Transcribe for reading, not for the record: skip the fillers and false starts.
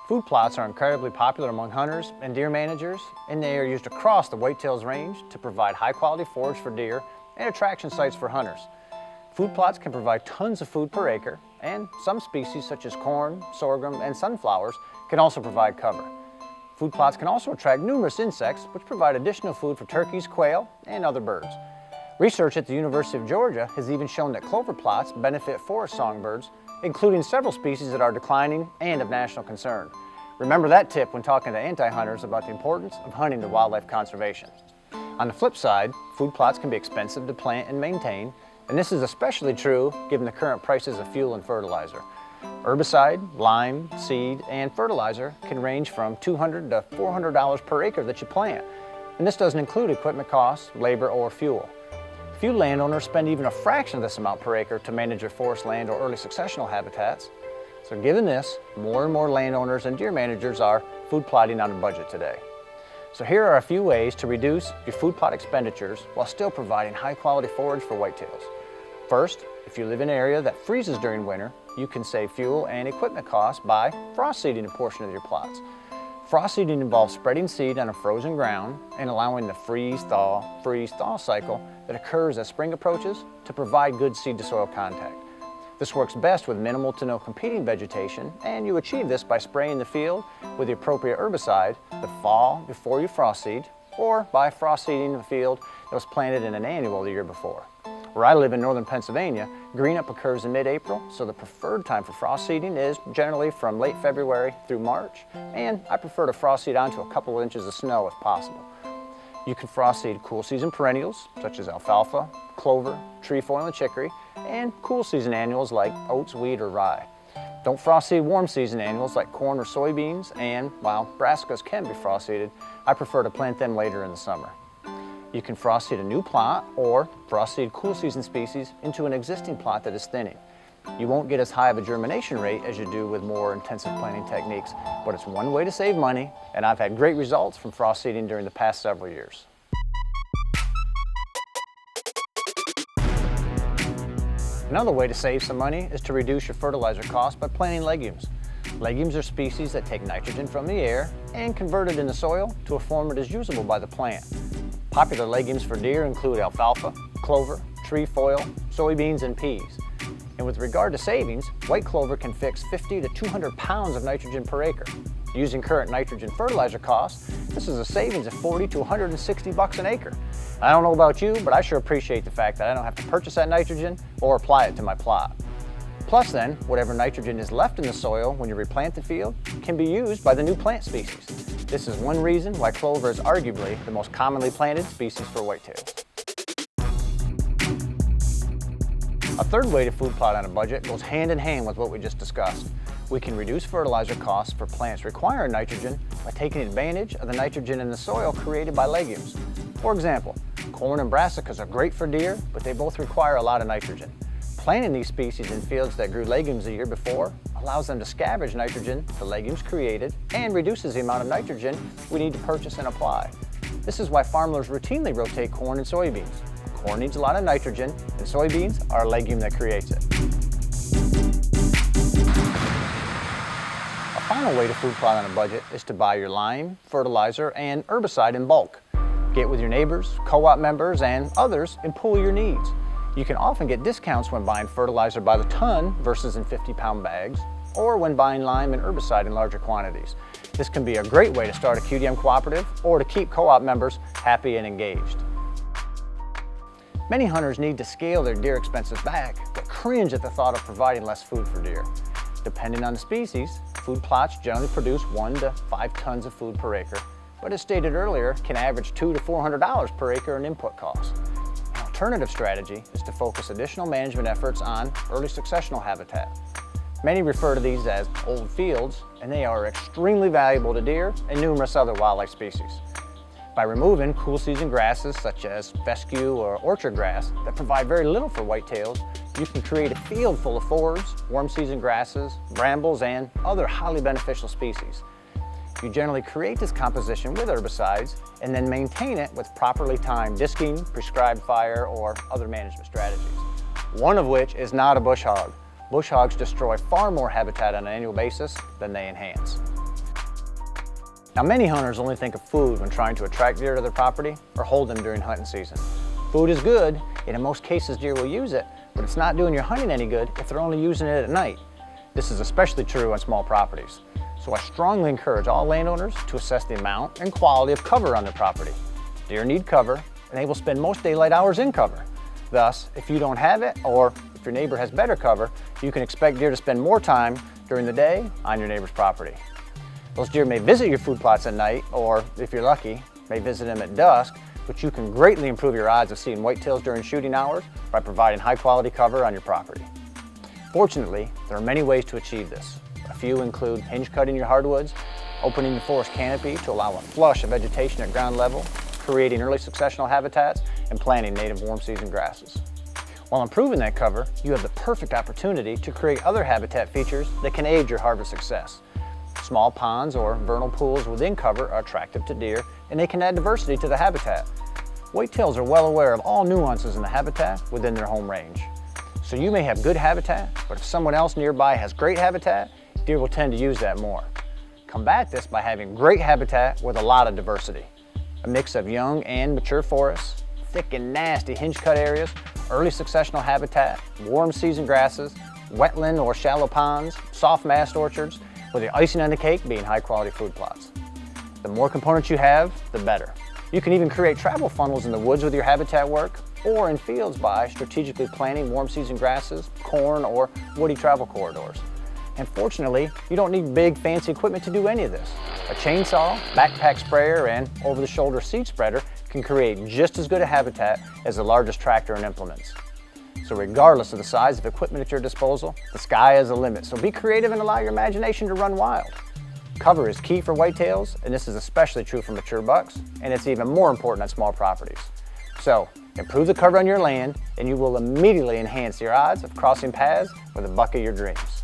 Food plots are incredibly popular among hunters and deer managers, and they are used across the whitetails range to provide high-quality forage for deer and attraction sites for hunters. Food plots can provide tons of food per acre, and some species such as corn, sorghum, and sunflowers can also provide cover. Food plots can also attract numerous insects, which provide additional food for turkeys, quail, and other birds. Research at the University of Georgia has even shown that clover plots benefit forest songbirds, including several species that are declining and of national concern. Remember that tip when talking to anti-hunters about the importance of hunting to wildlife conservation. On the flip side, food plots can be expensive to plant and maintain, and this is especially true given the current prices of fuel and fertilizer. Herbicide, lime, seed, and fertilizer can range from $200 to $400 per acre that you plant, and this doesn't include equipment costs, labor, or fuel. Few landowners spend even a fraction of this amount per acre to manage their forest land or early successional habitats. So given this, more and more landowners and deer managers are food plotting on a budget today. So here are a few ways to reduce your food plot expenditures while still providing high quality forage for whitetails. First, if you live in an area that freezes during winter, you can save fuel and equipment costs by frost seeding a portion of your plots. Frost seeding involves spreading seed on a frozen ground and allowing the freeze-thaw cycle that occurs as spring approaches to provide good seed-to-soil contact. This works best with minimal to no competing vegetation, and you achieve this by spraying the field with the appropriate herbicide the fall before you frost seed, or by frost seeding the field that was planted in an annual the year before. Where I live in northern Pennsylvania, green-up occurs in mid-April, so the preferred time for frost seeding is generally from late February through March, and I prefer to frost seed onto a couple of inches of snow if possible. You can frost seed cool season perennials such as alfalfa, clover, trefoil, and chicory, and cool season annuals like oats, wheat, or rye. Don't frost seed warm season annuals like corn or soybeans, and while brassicas can be frost seeded, I prefer to plant them later in the summer. You can frost seed a new plot or frost seed cool season species into an existing plot that is thinning. You won't get as high of a germination rate as you do with more intensive planting techniques, but it's one way to save money, and I've had great results from frost seeding during the past several years. Another way to save some money is to reduce your fertilizer costs by planting legumes. Legumes are species that take nitrogen from the air and convert it in the soil to a form that is usable by the plant. Popular legumes for deer include alfalfa, clover, trefoil, soybeans, and peas. And with regard to savings, white clover can fix 50 to 200 pounds of nitrogen per acre. Using current nitrogen fertilizer costs, this is a savings of 40 to 160 bucks an acre. I don't know about you, but I sure appreciate the fact that I don't have to purchase that nitrogen or apply it to my plot. Plus then, whatever nitrogen is left in the soil when you replant the field can be used by the new plant species. This is one reason why clover is arguably the most commonly planted species for whitetails. A third way to food plot on a budget goes hand in hand with what we just discussed. We can reduce fertilizer costs for plants requiring nitrogen by taking advantage of the nitrogen in the soil created by legumes. For example, corn and brassicas are great for deer, but they both require a lot of nitrogen. Planting these species in fields that grew legumes the year before allows them to scavenge nitrogen the legumes created and reduces the amount of nitrogen we need to purchase and apply. This is why farmers routinely rotate corn and soybeans. Corn needs a lot of nitrogen, and soybeans are a legume that creates it. A final way to food plot on a budget is to buy your lime, fertilizer, and herbicide in bulk. Get with your neighbors, co-op members, and others and pool your needs. You can often get discounts when buying fertilizer by the ton versus in 50-pound bags, or when buying lime and herbicide in larger quantities. This can be a great way to start a QDM cooperative or to keep co-op members happy and engaged. Many hunters need to scale their deer expenses back, but cringe at the thought of providing less food for deer. Depending on the species, food plots generally produce 1 to 5 tons of food per acre, but as stated earlier, can average $200 to $400 per acre in input costs. An alternative strategy is to focus additional management efforts on early successional habitat. Many refer to these as old fields, and they are extremely valuable to deer and numerous other wildlife species. By removing cool season grasses such as fescue or orchard grass that provide very little for whitetails, you can create a field full of forbs, warm season grasses, brambles, and other highly beneficial species. You generally create this composition with herbicides and then maintain it with properly timed disking, prescribed fire, or other management strategies. One of which is not a bush hog. Bush hogs destroy far more habitat on an annual basis than they enhance. Now, many hunters only think of food when trying to attract deer to their property or hold them during hunting season. Food is good, and in most cases deer will use it, but it's not doing your hunting any good if they're only using it at night. This is especially true on small properties. So I strongly encourage all landowners to assess the amount and quality of cover on their property. Deer need cover, and they will spend most daylight hours in cover. Thus, if you don't have it, or if your neighbor has better cover, you can expect deer to spend more time during the day on your neighbor's property. Those deer may visit your food plots at night, or if you're lucky, may visit them at dusk, but you can greatly improve your odds of seeing whitetails during shooting hours by providing high quality cover on your property. Fortunately, there are many ways to achieve this. A few include hinge cutting your hardwoods, opening the forest canopy to allow a flush of vegetation at ground level, creating early successional habitats, and planting native warm season grasses. While improving that cover, you have the perfect opportunity to create other habitat features that can aid your harvest success. Small ponds or vernal pools within cover are attractive to deer, and they can add diversity to the habitat. Whitetails are well aware of all nuances in the habitat within their home range. So you may have good habitat, but if someone else nearby has great habitat, deer will tend to use that more. Combat this by having great habitat with a lot of diversity. A mix of young and mature forests, thick and nasty hinge cut areas, early successional habitat, warm season grasses, wetland or shallow ponds, soft mast orchards, with the icing on the cake being high quality food plots. The more components you have, the better. You can even create travel funnels in the woods with your habitat work, or in fields by strategically planting warm season grasses, corn, or woody travel corridors. And fortunately, you don't need big fancy equipment to do any of this. A chainsaw, backpack sprayer, and over-the-shoulder seed spreader can create just as good a habitat as the largest tractor and implements. So regardless of the size of equipment at your disposal, the sky is the limit. So be creative and allow your imagination to run wild. Cover is key for whitetails, and this is especially true for mature bucks, and it's even more important on small properties. So improve the cover on your land, and you will immediately enhance your odds of crossing paths with a buck of your dreams.